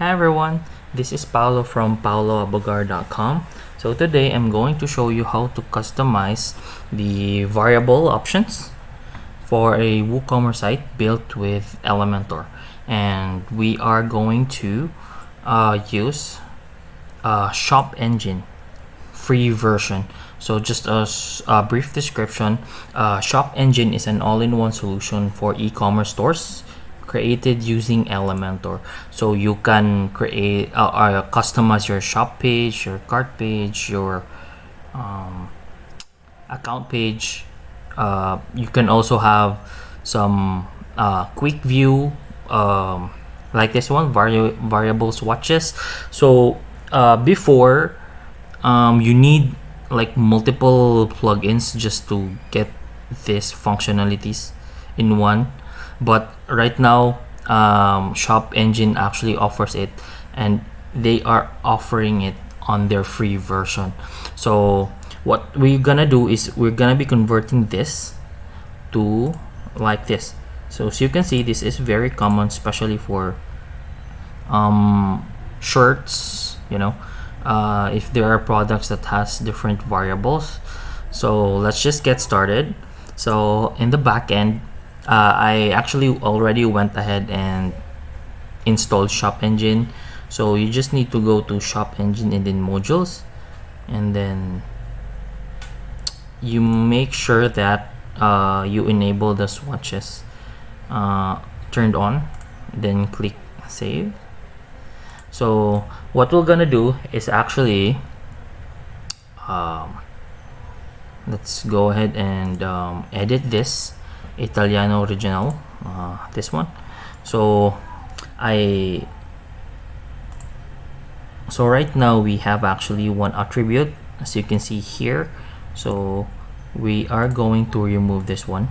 Hi everyone, this is Paolo from paoloabogar.com. So today I'm going to show you how to customize the variable options for a WooCommerce site built with Elementor. And we are going to use ShopEngine free version. So just a brief description, ShopEngine is an all-in-one solution for e-commerce stores created using Elementor. So you can create customize your shop page, your cart page, your account page. You can also have some quick view like this one, variable swatches. So before you need like multiple plugins just to get these functionalities in one, but right now ShopEngine actually offers it, and they are offering it on their free version. So what we're gonna do is we're gonna be converting this to like this. So as you can see, this is very common, especially for shirts, if there are products that has different variables. So let's just get started. So in the back end, I actually already went ahead and installed ShopEngine. So you just need to go to ShopEngine and then modules, and then you make sure that you enable the swatches turned on, then click save. So what we're gonna do is actually let's go ahead and edit this Italiano original, this one. So right now we have actually one attribute, as you can see here. So we are going to remove this one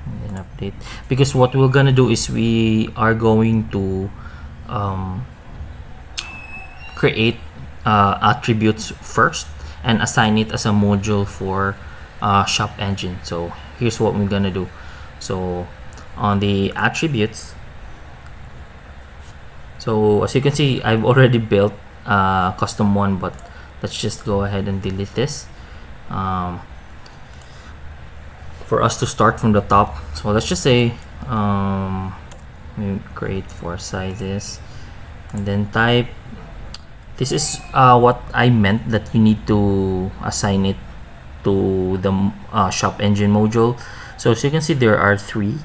and then update, because what we're gonna do is we are going to create attributes first and assign it as a module for ShopEngine. So here's what we're gonna do. So on the attributes, so as you can see, I've already built custom one, but let's just go ahead and delete this for us to start from the top. So let's just say we create 4 sizes and then type. This is what I meant, that you need to assign it to the ShopEngine module. So as you can see, there are 3.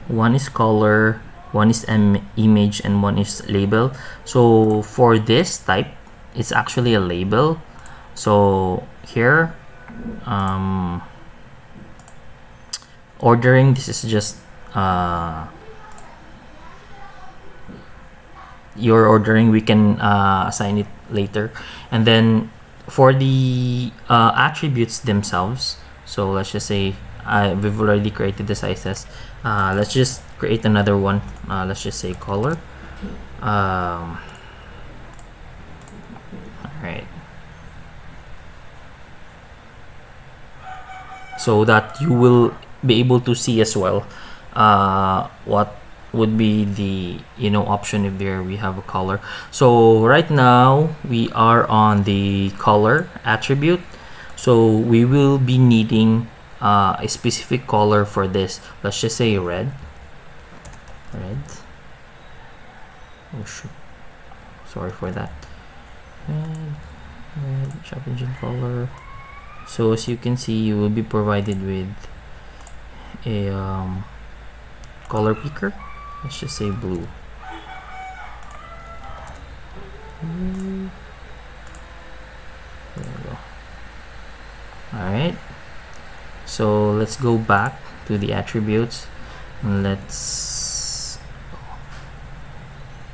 One is color, one is image, and one is label. So for this type, it's actually a label. So here, ordering, this is just your ordering. We can assign it later. And then for the attributes themselves, so let's just say we've already created the sizes. Let's just create another one. Let's just say color. All right, so that you will be able to see as well what would be the option if there we have a color. So right now we are on the color attribute, so we will be needing a specific color for this. Let's just say red. Oh shoot, sorry for that. Red ShopEngine color. So as you can see, you will be provided with a color picker. Let's just say blue. There we go. Alright, so let's go back to the attributes and let's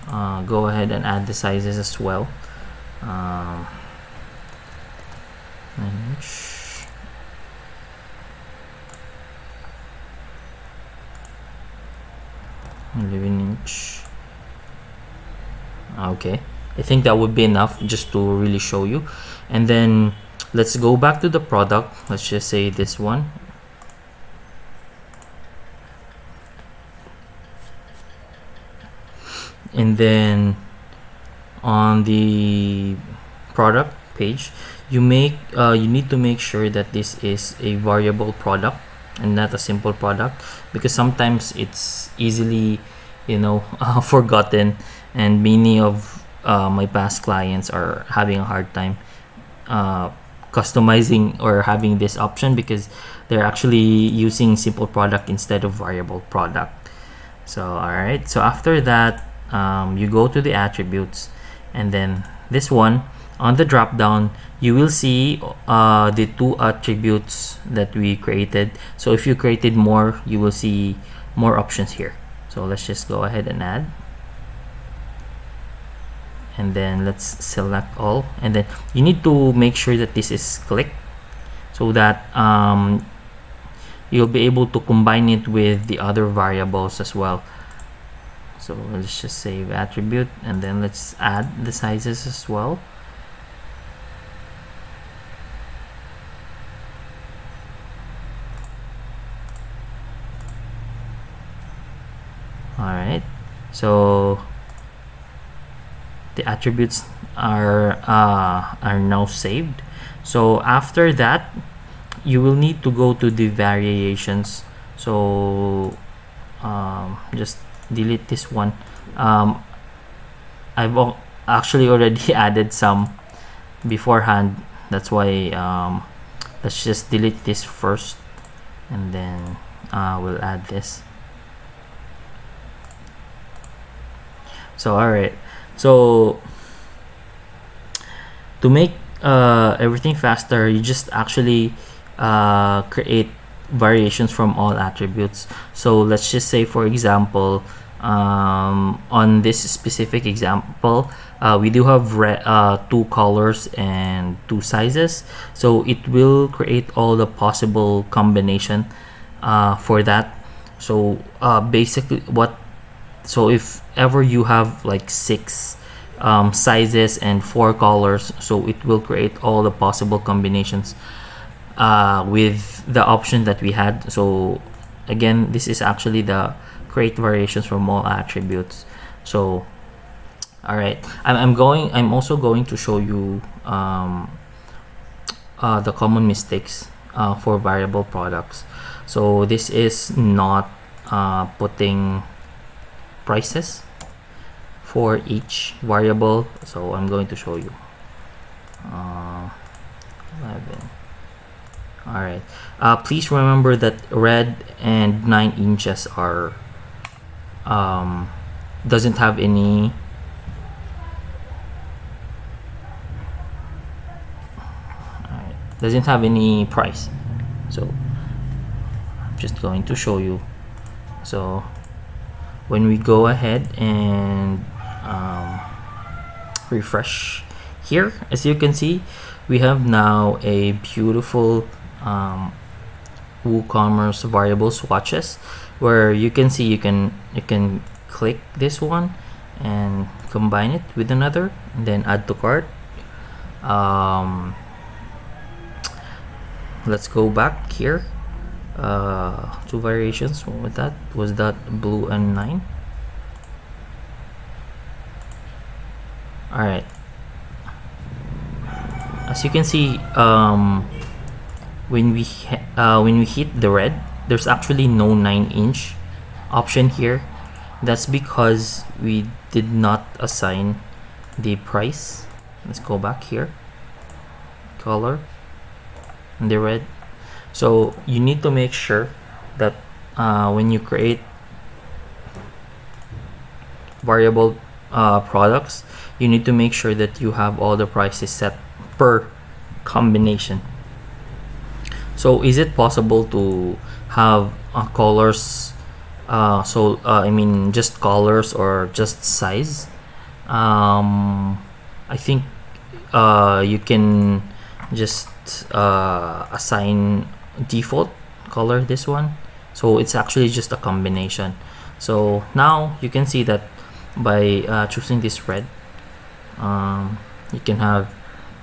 go ahead and add the sizes as well. Inch. 11 inch. Okay, I think that would be enough just to really show you. And then let's go back to the product. Let's just say this one. and then on the product page, you need to make sure that this is a variable product and not a simple product, because sometimes it's easily forgotten, and many of my past clients are having a hard time customizing or having this option because they're actually using simple product instead of variable product. So alright, so after that, you go to the attributes, and then this one on the drop down you will see the two attributes that we created. So if you created more, you will see more options here. So let's just go ahead and add, and then let's select all, and then you need to make sure that this is clicked so that you'll be able to combine it with the other variables as well. So let's just save attribute, and then let's add the sizes as well. Alright, so the attributes are now saved. So after that, you will need to go to the variations. So just delete this one. I've actually already added some beforehand, that's why let's just delete this first, and then we'll add this. So alright, so to make everything faster, you just actually create variations from all attributes. So let's just say, for example, on this specific example, we do have two colors and two sizes, so it will create all the possible combination for that. So basically so if ever you have like 6 sizes and 4 colors, so it will create all the possible combinations with the option that we had. So again, this is actually the create variations from all attributes. So all right, I'm also going to show you the common mistakes for variable products. So this is not putting prices for each variable, so I'm going to show you 11. All right, please remember that red and 9 inches are doesn't have any price. So I'm just going to show you. So when we go ahead and refresh here, as you can see, we have now a beautiful WooCommerce variable swatches, where you can see you can click this one and combine it with another, and then add to cart. Let's go back here. 2 variations. What was that? Blue and 9. All right, as you can see, when we hit the red, there's actually no 9-inch option here. That's because we did not assign the price. Let's go back here, color, and the red. So you need to make sure that when you create variable products, you need to make sure that you have all the prices set per combination. So is it possible to have colors, I mean just colors or just size? I think you can just assign default color, this one. So it's actually just a combination. So now you can see that by choosing this red, you can have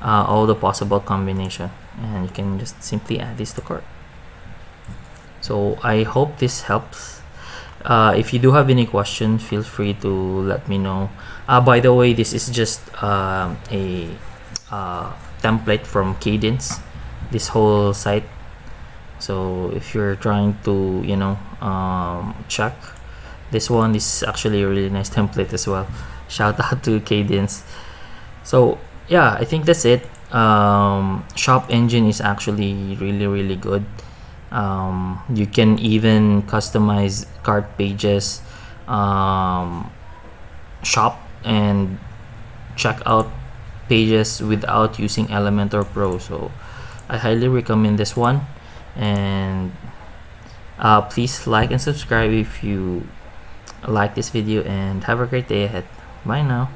all the possible combination, and you can just simply add this to cart. So I hope this helps. If you do have any question, feel free to let me know. By the way, this is just a template from Cadence, this whole site. So if you're trying to check this one, this is actually a really nice template as well. Shout out to Cadence. So yeah, I think that's it. ShopEngine is actually really good. You can even customize cart pages, shop and checkout pages without using Elementor Pro. So I highly recommend this one, and please like and subscribe if you like this video, and have a great day ahead. Bye now.